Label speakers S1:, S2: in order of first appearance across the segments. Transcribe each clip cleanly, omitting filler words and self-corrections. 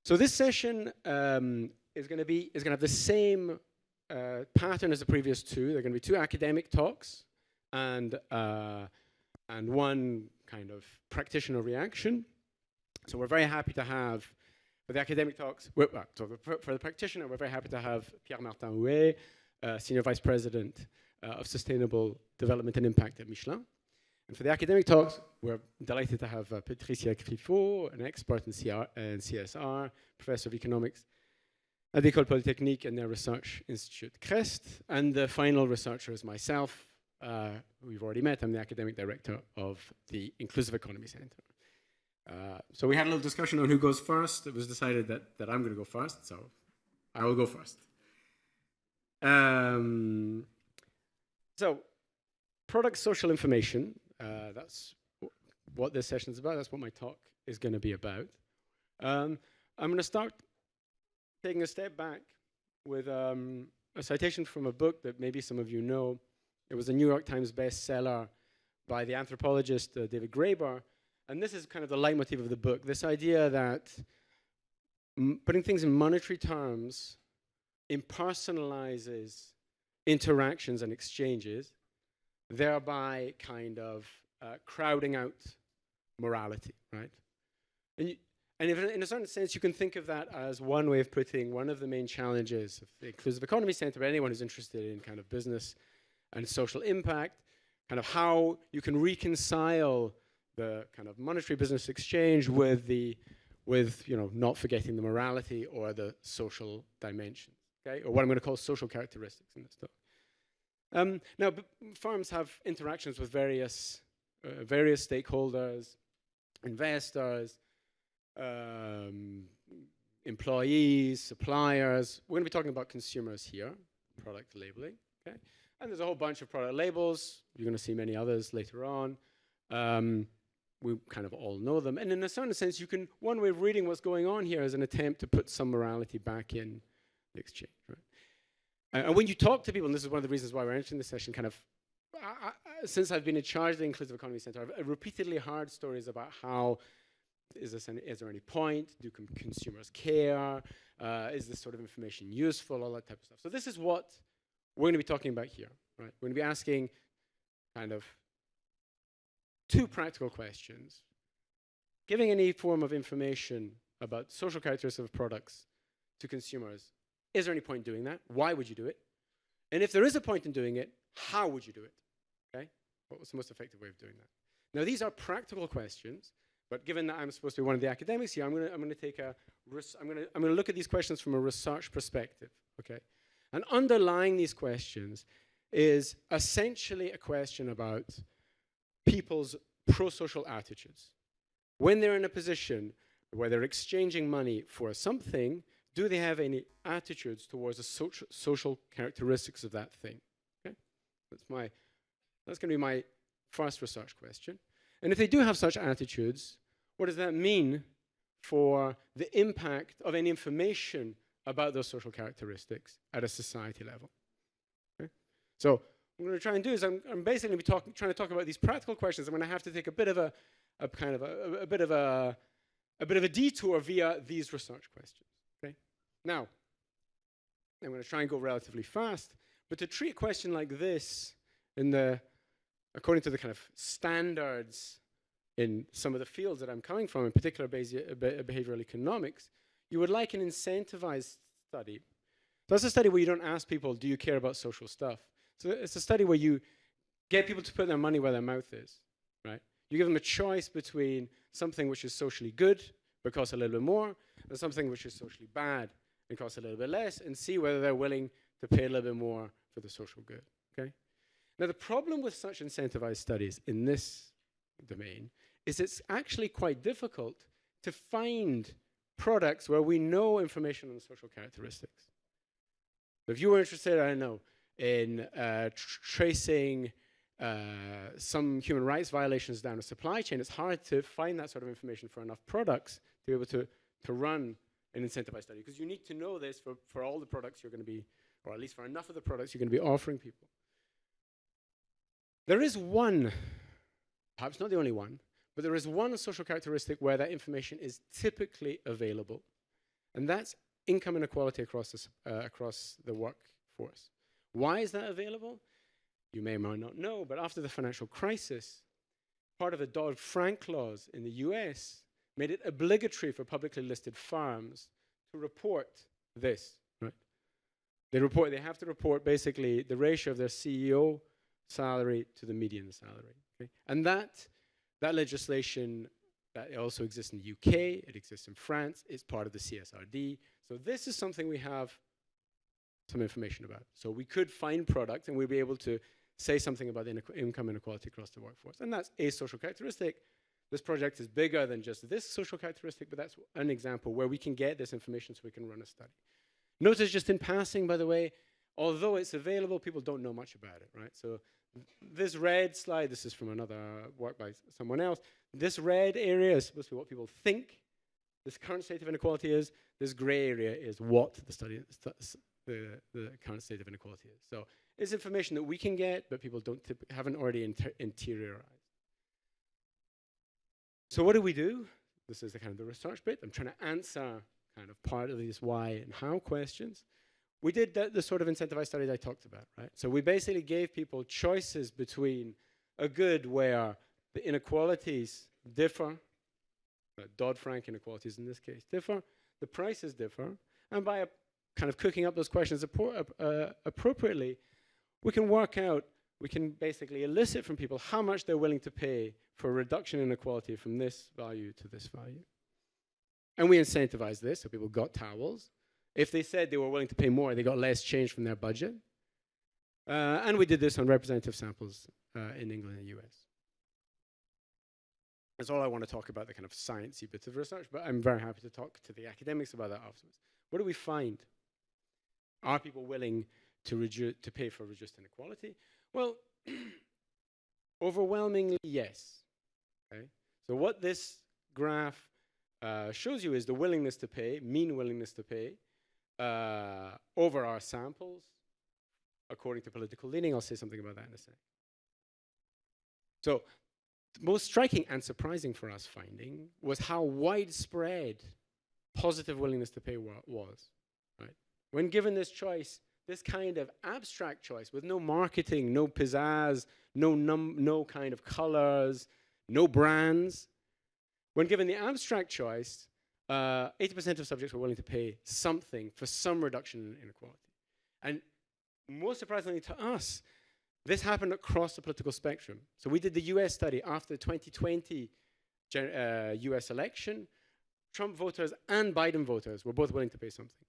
S1: So this session is going to have the same pattern as the previous two. There are going to be two academic talks and one kind of practitioner reaction. So we're very happy to have, for the academic talks, for the practitioner, we're very happy to have Pierre-Martin Houet, Senior Vice President of Sustainable Development and Impact at Michelin. And for the academic talks, we're delighted to have Patricia Griffo, an expert in CSR, Professor of Economics at the École Polytechnique and their research institute, CREST. And the final researcher is myself, who we've already met. I'm the academic director of the Inclusive Economy Center. So we had a little discussion on who goes first. It was decided that I'm going to go first, so I will go first. So, product social information, that's what this session is about. That's what my talk is going to be about. I'm going to start taking a step back with a citation from a book that maybe some of you know. It was a New York Times bestseller by the anthropologist David Graeber. And this is kind of the leitmotif of the book, this idea that putting things in monetary terms impersonalizes interactions and exchanges, thereby kind of crowding out morality, right? And if in a certain sense, you can think of that as one way of putting one of the main challenges of the Inclusive Economy Center, but anyone who's interested in kind of business and social impact, kind of how you can reconcile the kind of monetary business exchange with not forgetting the morality or the social dimension, okay? Or what I'm going to call social characteristics in this talk. Now, firms have interactions with various stakeholders, investors, employees, suppliers. We're going to be talking about consumers here, product labeling, okay? And there's a whole bunch of product labels. You're going to see many others later on. We kind of all know them. And in a certain sense, one way of reading what's going on here is an attempt to put some morality back in the exchange, right? And when you talk to people, and this is one of the reasons why we're entering this session, kind of, since I've been in charge of the Inclusive Economy Center, I've repeatedly heard stories about how, is there any point? Do consumers care? Is this sort of information useful? All that type of stuff. So this is what we're going to be talking about here, right? We're going to be asking kind of two practical questions. Giving any form of information about social characteristics of products to consumers, is there any point in doing that? Why would you do it? And if there is a point in doing it, how would you do it? Okay? What was the most effective way of doing that? Now, these are practical questions, but given that I'm supposed to be one of the academics here, I'm going to look at these questions from a research perspective. Okay? And underlying these questions is essentially a question about people's pro-social attitudes. When they're in a position where they're exchanging money for something, do they have any attitudes towards the social characteristics of that thing? Okay? That's going to be my first research question. And if they do have such attitudes, what does that mean for the impact of any information about those social characteristics at a society level? Okay? So what I'm going to try and do is I'm basically going to be trying to talk about these practical questions. I'm going to have to take a bit of a detour via these research questions. Okay? Now, I'm going to try and go relatively fast, but to treat a question like this according to the kind of standards in some of the fields that I'm coming from, in particular behavioral economics, you would like an incentivized study. So that's a study where you don't ask people, do you care about social stuff? So it's a study where you get people to put their money where their mouth is, right? You give them a choice between something which is socially good but costs a little bit more, and something which is socially bad and costs a little bit less, and see whether they're willing to pay a little bit more for the social good, okay? Now, the problem with such incentivized studies in this domain is it's actually quite difficult to find products where we know information on social characteristics. So if you were interested, I don't know, in tracing some human rights violations down a supply chain, it's hard to find that sort of information for enough products to be able to run an incentivized study, because you need to know this for all the products you're going to be, or at least for enough of the products you're going to be offering people. There is one, perhaps not the only one, but there is one social characteristic where that information is typically available. And that's income inequality across the workforce. Why is that available? You may or may not know, but after the financial crisis, part of the Dodd-Frank laws in the US made it obligatory for publicly listed firms to report this, right? They have to report basically the ratio of their CEO salary to the median salary. Okay? And that legislation, that also exists in the UK, it exists in France, it's part of the CSRD. So this is something we have some information about. So we could find product and we'd be able to say something about the income inequality across the workforce. And that's a social characteristic. This project is bigger than just this social characteristic, but that's an example where we can get this information so we can run a study. Notice just in passing, by the way, although it's available, people don't know much about it, right? So this red slide, this is from another work by someone else. This red area is supposed to be what people think this current state of inequality is. This gray area is what the current state of inequality is. So it's information that we can get, but people haven't already interiorized. So what do we do? This is the kind of the research bit. I'm trying to answer kind of part of these why and how questions. We did the sort of incentivized studies I talked about, right? So we basically gave people choices between a good where the inequalities differ, Dodd-Frank inequalities in this case differ, the prices differ, and by kind of cooking up those questions appropriately, we can basically elicit from people how much they're willing to pay for a reduction in inequality from this value to this value. And we incentivized this, so people got towels. If they said they were willing to pay more, they got less change from their budget. And we did this on representative samples in England and the US. That's all I want to talk about, the kind of sciencey bit of research, but I'm very happy to talk to the academics about that afterwards. What do we find? Are people willing to pay for reduced inequality? Well, overwhelmingly, yes. Okay? So what this graph shows you is the willingness to pay, mean willingness to pay, over our samples, according to political leaning. I'll say something about that in a sec. So the most striking and surprising for us finding was how widespread positive willingness to pay was. Right? When given this choice, this kind of abstract choice with no marketing, no pizzazz, no kind of colors, no brands, when given the abstract choice, 80% of subjects were willing to pay something for some reduction in inequality. And most surprisingly to us, this happened across the political spectrum. So we did the US study after the 2020 US election. Trump voters and Biden voters were both willing to pay something.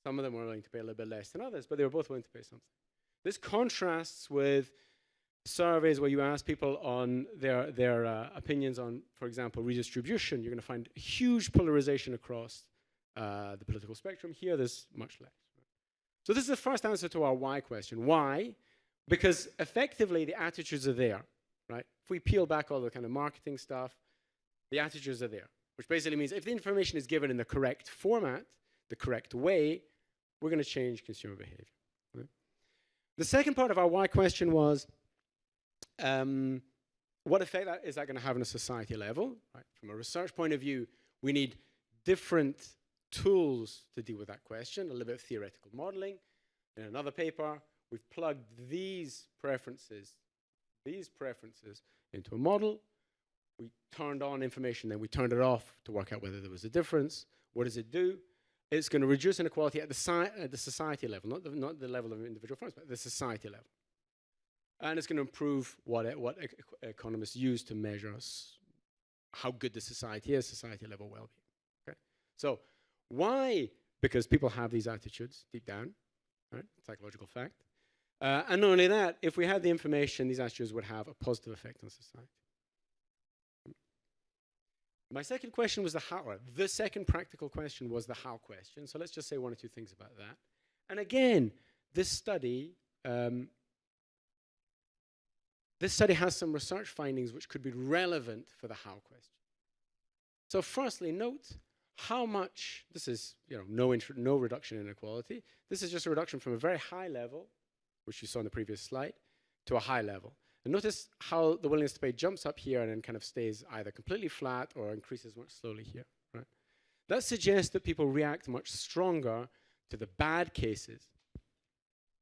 S1: Some of them were willing to pay a little bit less than others, but they were both willing to pay something. This contrasts with surveys where you ask people on their opinions on, for example, redistribution. You're going to find huge polarization across the political spectrum. Here, there's much less. So this is the first answer to our why question. Why? Because effectively, the attitudes are there, right? If we peel back all the kind of marketing stuff, the attitudes are there, which basically means if the information is given in the correct format, the correct way, we're going to change consumer behavior. Right? The second part of our why question was, what effect is that going to have on a society level? Right? From a research point of view, we need different tools to deal with that question, a little bit of theoretical modeling. In another paper, we've plugged these preferences into a model. We turned on information, then we turned it off to work out whether there was a difference. What does it do? It's going to reduce inequality at the society level, not the level of individual firms, but at the society level. And it's going to improve what economists use to measure how good the society is, society level well-being. Okay? So why? Because people have these attitudes deep down, right? Psychological fact. And not only that, if we had the information, these attitudes would have a positive effect on society. My second question was the how, or the second practical question was the how question. So let's just say one or two things about that. And again, this study has some research findings which could be relevant for the how question. So firstly, note how much, this is no reduction in inequality. This is just a reduction from a very high level, which you saw in the previous slide, to a high level. And notice how the willingness to pay jumps up here and then kind of stays either completely flat or increases much slowly here. Right? that suggests that people react much stronger to the bad cases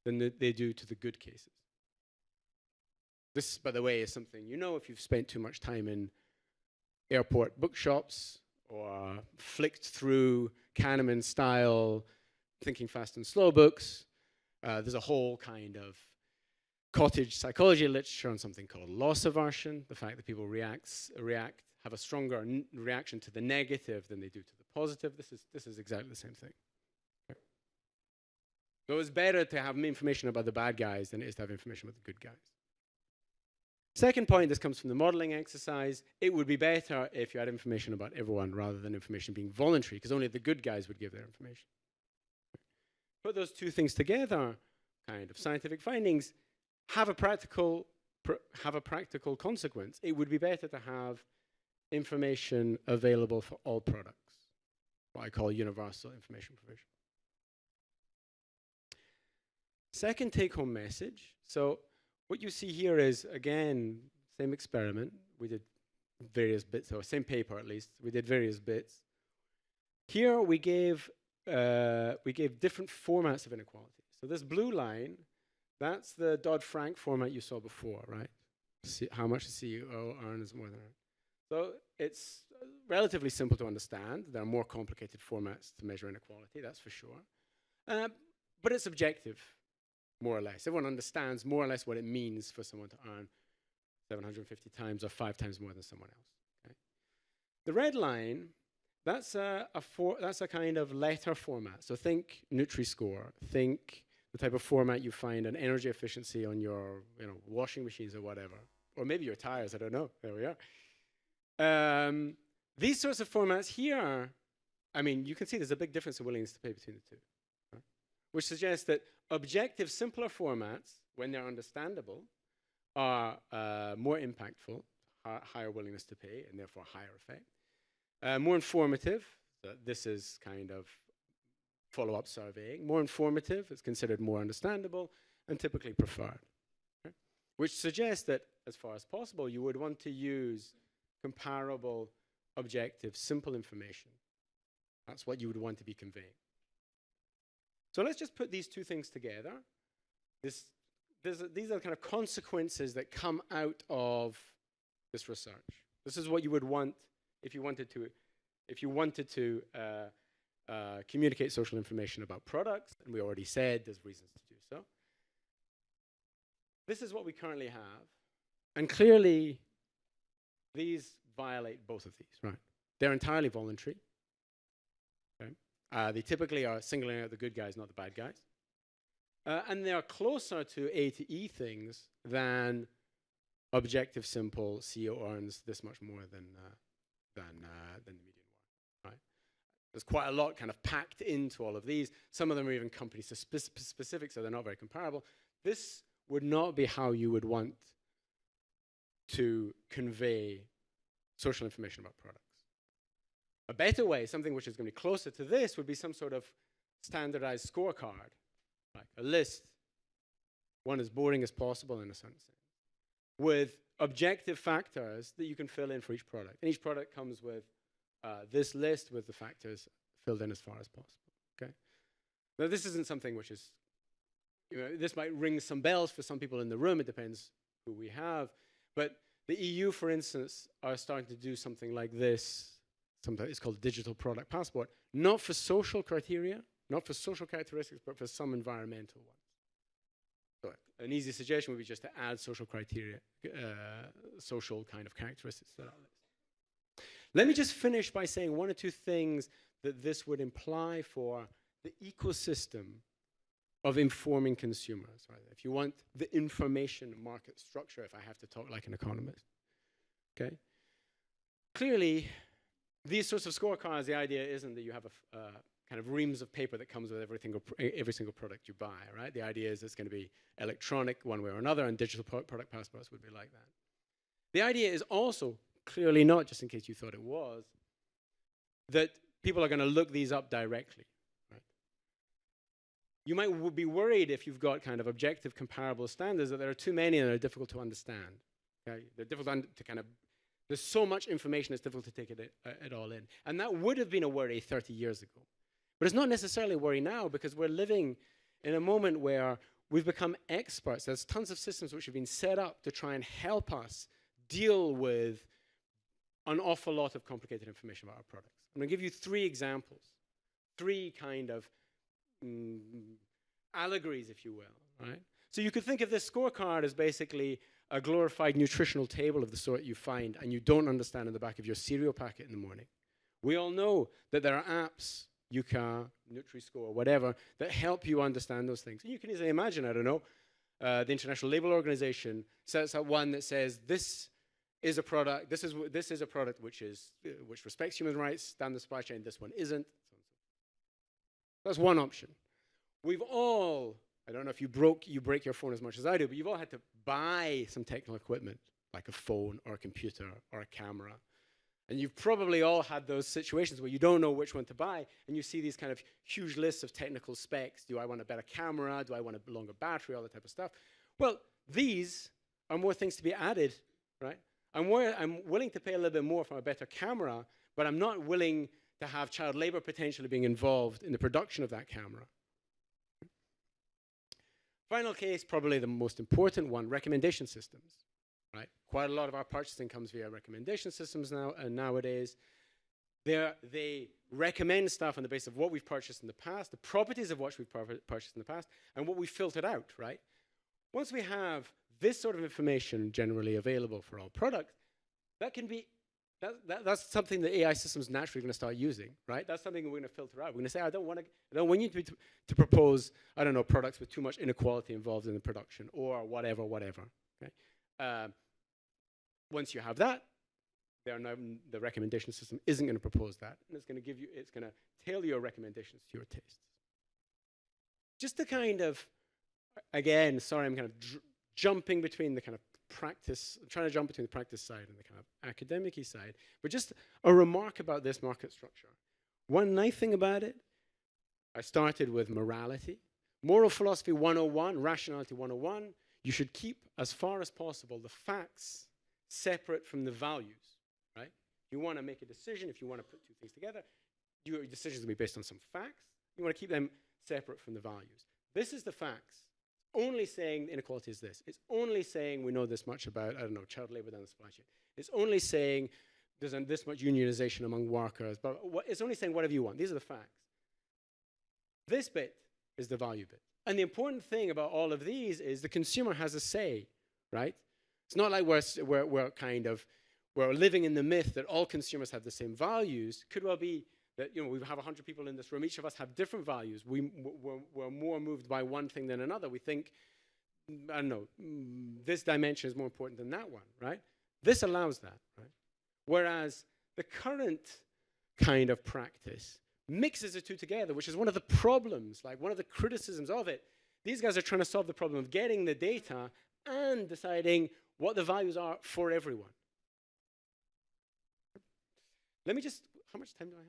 S1: than they do to the good cases. This, by the way, is something you know if you've spent too much time in airport bookshops or flicked through Kahneman-style Thinking Fast and Slow books. There's a whole kind of cottage psychology literature on something called loss aversion, the fact that people have a stronger reaction to the negative than they do to the positive. This is exactly the same thing. Okay. So it's better to have information about the bad guys than it is to have information about the good guys. Second point, this comes from the modeling exercise. It would be better if you had information about everyone rather than information being voluntary, because only the good guys would give their information. Put those two things together, kind of scientific findings, have a practical consequence. It would be better to have information available for all products, what I call universal information provision. Second take-home message. So what you see here is, again, same experiment. We did various bits, or same paper at least. We did various bits. Here we gave different formats of inequality. So this blue line, that's the Dodd-Frank format you saw before, right? See how much the CEO earns more than earns. So it's relatively simple to understand. There are more complicated formats to measure inequality, that's for sure. But it's objective, more or less. Everyone understands more or less what it means for someone to earn 750 times or 5 times more than someone else. Okay? The red line, that's a kind of letter format. So think Nutri-Score. Think the type of format you find in energy efficiency on your washing machines or whatever. Or maybe your tires, I don't know. There we are. These sorts of formats here, I mean, you can see there's a big difference in willingness to pay between the two. Right? Which suggests that objective, simpler formats, when they're understandable, are more impactful, higher willingness to pay, and therefore higher effect. More informative, this is kind of follow-up surveying. More informative, it's considered more understandable, and typically preferred. Okay? Which suggests that, as far as possible, you would want to use comparable, objective, simple information. That's what you would want to be conveying. So let's just put these two things together. These are the kind of consequences that come out of this research. This is what you would want if you wanted to communicate social information about products, and we already said there's reasons to do so. This is what we currently have, and clearly these violate both of these, right? They're entirely voluntary. Okay? They typically are singling out the good guys, not the bad guys. And they are closer to A to E things than objective, simple, CEO earns this much more than the median one, right? There's quite a lot kind of packed into all of these. Some of them are even company specific, so they're not very comparable. This would not be how you would want to convey social information about products. A better way, something which is going to be closer to this, would be some sort of standardized scorecard, like a list, one as boring as possible in a certain sense, with objective factors that you can fill in for each product. And each product comes with this list with the factors filled in as far as possible. Okay. Now, this isn't something which is, this might ring some bells for some people in the room. It depends who we have. But the EU, for instance, are starting to do something like this. Sometimes it's called digital product passport, not for social criteria, not for social characteristics, but for some environmental ones. So an easy suggestion would be just to add social criteria, social kind of characteristics to that list. Let me just finish by saying one or two things that this would imply for the ecosystem of informing consumers. Right? If you want the information market structure, if I have to talk like an economist, okay? Clearly, these sorts of scorecards, the idea isn't that you have a kind of reams of paper that comes with every single product you buy, right? The idea is it's going to be electronic one way or another, and digital product passports would be like that. The idea is also clearly not, just in case you thought it was, that people are going to look these up directly. Right? You might be worried if you've got kind of objective comparable standards that there are too many and they're difficult to understand. Okay? They're difficult to kind of There's so much information, it's difficult to take it all in. And that would have been a worry 30 years ago. But it's not necessarily a worry now, because we're living in a moment where we've become experts. There's tons of systems which have been set up to try and help us deal with an awful lot of complicated information about our products. I'm going to give you 3 examples, 3 kind of allegories, if you will, right? So you could think of this scorecard as basically a glorified nutritional table of the sort you find and you don't understand in the back of your cereal packet in the morning. We all know that there are apps, Yuka, Nutri-Score, whatever, that help you understand those things. And you can easily imagine, I don't know, the International Label Organization sets up one that says this is a product, this is a product which respects human rights down the supply chain, this one isn't. That's one option. We've all, I don't know if you break your phone as much as I do, but you've all had to buy some technical equipment, like a phone or a computer or a camera. And you've probably all had those situations where you don't know which one to buy, and you see these kind of huge lists of technical specs. Do I want a better camera? Do I want a longer battery? All that type of stuff. Well, these are more things to be added, right? I'm willing to pay a little bit more for a better camera, but I'm not willing to have child labor potentially being involved in the production of that camera. Final case, probably the most important one, recommendation systems. Right? Quite a lot of our purchasing comes via recommendation systems nowadays. They recommend stuff on the basis of what we've purchased in the past, the properties of what we've purchased in the past, and what we've filtered out, right? Once we have this sort of information generally available for all products, that's something that AI systems naturally going to start using, right? That's something we're going to filter out. We're going to say, I don't want you to propose, I don't know, products with too much inequality involved in the production, or whatever, okay? Once you have that, the recommendation system isn't going to propose that, and it's going to tailor your recommendations to your tastes. Just to kind of, again, sorry, I'm kind of jumping between the kind of practice, trying to jump between the practice side and the kind of academic-y side, but just a remark about this market structure. One nice thing about it, I started with morality. Moral philosophy 101, rationality 101, you should keep, as far as possible, the facts separate from the values, right? If you want to make a decision, if you want to put 2 things together, your decisions will be based on some facts. You want to keep them separate from the values. This is the facts. Only saying inequality is this. It's only saying we know this much about, I don't know, child labor down the supply chain. It's only saying there's this much unionization among workers. But it's only saying whatever you want. These are the facts. This bit is the value bit. And the important thing about all of these is the consumer has a say, right? It's not like we're living in the myth that all consumers have the same values. Could well be that we have 100 people in this room. Each of us have different values. We're more moved by one thing than another. We think, I don't know, this dimension is more important than that one, right? This allows that, right? Whereas the current kind of practice mixes the 2 together, which is one of the problems, like one of the criticisms of it. These guys are trying to solve the problem of getting the data and deciding what the values are for everyone. Let me just, how much time do I have?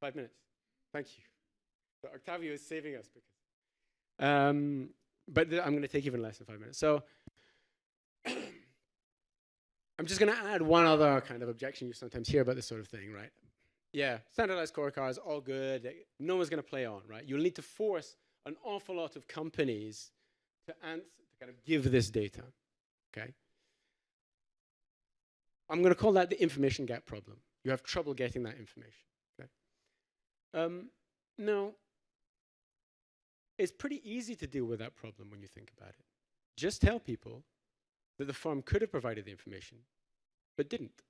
S1: 5 minutes. Thank you. So Octavio is saving us because, but I'm going to take even less than 5 minutes. So I'm just going to add one other kind of objection you sometimes hear about this sort of thing, right? Yeah, standardized scorecards, all good. No one's going to play on, right? You'll need to force an awful lot of companies to kind of give this data, okay? I'm going to call that the information gap problem. You have trouble getting that information, okay? No, it's pretty easy to deal with that problem when you think about it. Just tell people that the farm could have provided the information, but didn't.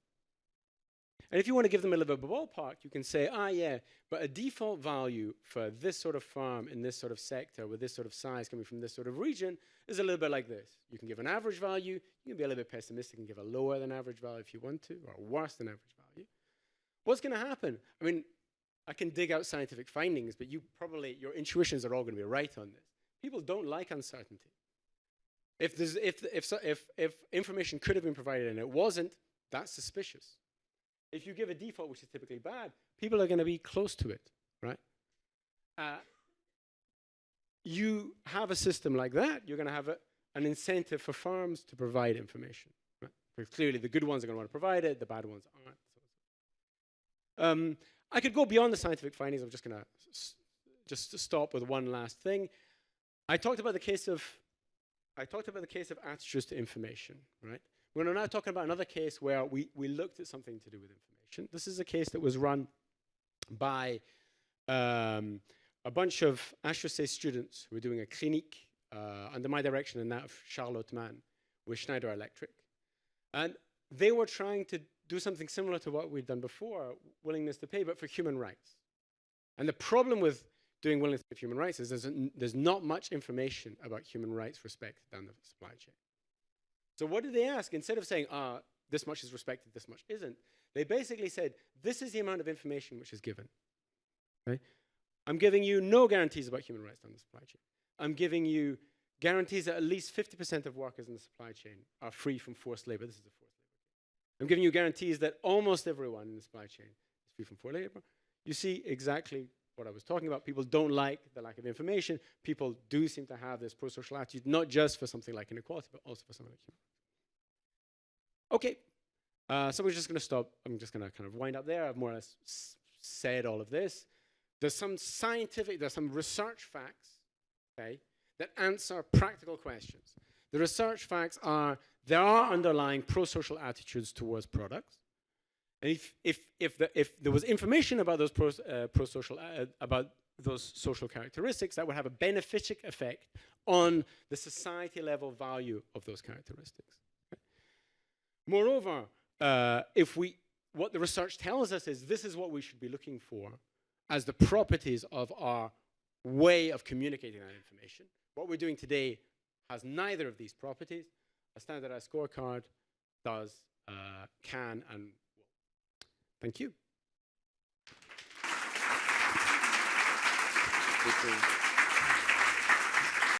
S1: And if you want to give them a little bit of a ballpark, you can say, yeah, but a default value for this sort of farm in this sort of sector with this sort of size coming from this sort of region is a little bit like this. You can give an average value. You can be a little bit pessimistic and give a lower than average value if you want to, or a worse than average value. What's going to happen? I mean, I can dig out scientific findings, but your intuitions are all going to be right on this. People don't like uncertainty. If information could have been provided and it wasn't, that's suspicious. If you give a default, which is typically bad, people are going to be close to it, right? You have a system like that, you're going to have an incentive for farms to provide information. Right? Because clearly the good ones are going to want to provide it, the bad ones aren't. I could go beyond the scientific findings. I'm just going to just stop with one last thing. I talked about the case of attitudes to information, right? We're now talking about another case where we looked at something to do with information. This is a case that was run by a bunch of HEC students who were doing a clinique under my direction and that of Charlotte Mann with Schneider Electric. And they were trying to do something similar to what we'd done before, willingness to pay, but for human rights. And the problem with doing willingness to pay for human rights is there's not much information about human rights respect down the supply chain. So what did they ask? Instead of saying, this much is respected, this much isn't, they basically said, this is the amount of information which is given. Okay? I'm giving you no guarantees about human rights down the supply chain. I'm giving you guarantees that at least 50% of workers in the supply chain are free from forced labor. This is a forced labor. I'm giving you guarantees that almost everyone in the supply chain is free from forced labor. You see exactly what I was talking about. People don't like the lack of information. People do seem to have this pro-social attitude, not just for something like inequality, but also for something like human rights. Okay, so we're just going to stop. I'm just going to kind of wind up there. I've more or less said all of this. There's some research facts, okay, that answer practical questions. The research facts are there are underlying pro-social attitudes towards products. And if there was information about those about those social characteristics, that would have a benefic effect on the society level value of those characteristics. Okay? Moreover, what the research tells us is this is what we should be looking for as the properties of our way of communicating that information. What we're doing today has neither of these properties. A standardized scorecard does, can, and will. Thank you.